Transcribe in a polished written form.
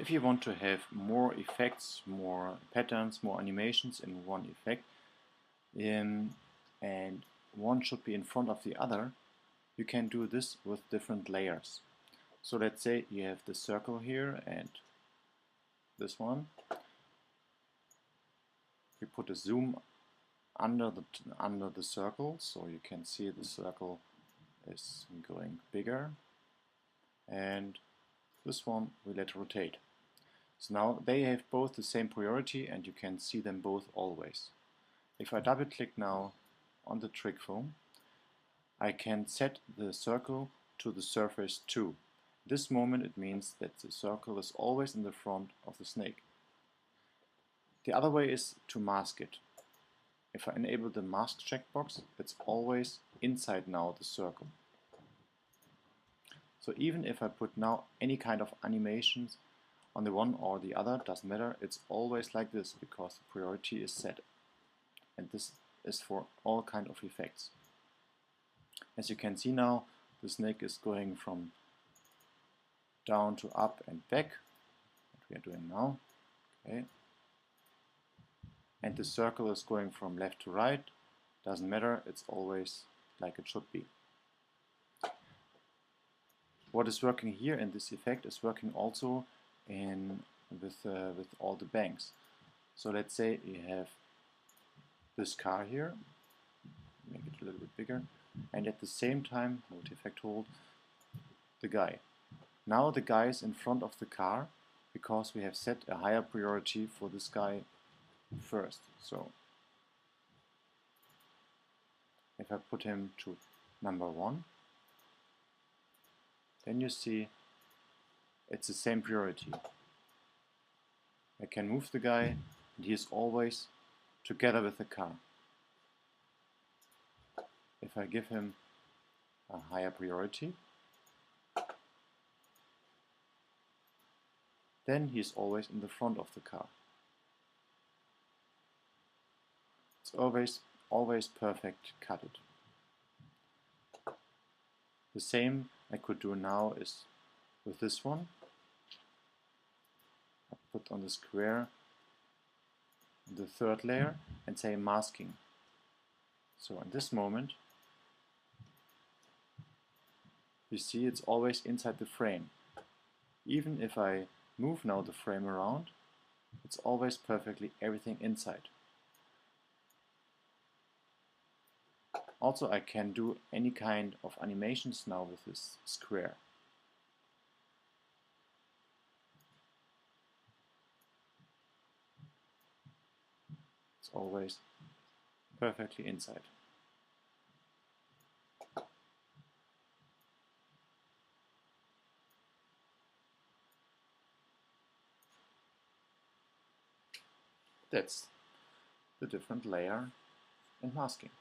If you want to have more effects, more patterns, more animations in one effect, and one should be in front of the other, you can do this with different layers. So let's say you have the circle here and this one. We put a zoom under the circle, so you can see the circle is going bigger, and this one we let rotate. So now they have both the same priority and you can see them both always. If I double click now on the trick foam, I can set the circle to the surface 2. This moment it means that the circle is always in the front of the snake. The other way is to mask it. If I enable the mask checkbox, it's always inside now the circle. So even if I put now any kind of animations on the one or the other, doesn't matter, it's always like this because the priority is set. And this is for all kind of effects. As you can see now, the snake is going from down to up and back, what we are doing now. Okay. And the circle is going from left to right, doesn't matter, it's always like it should be. What is working here in this effect is working also with all the banks. So let's say you have this car here, make it a little bit bigger, and at the same time, hold effect hold, the guy. Now the guy is in front of the car because we have set a higher priority for this guy first. So if I put him to number 1, then you see it's the same priority. I can move the guy and he is always together with the car. If I give him a higher priority, then he is always in the front of the car. It's always perfect cut it. The same I could do now is with this one. I put on the square the third layer and say masking. So in this moment you see it's always inside the frame. Even if I move now the frame around, it's always perfectly everything inside. Also, I can do any kind of animations now with this square. It's always perfectly inside. That's the different layer and masking.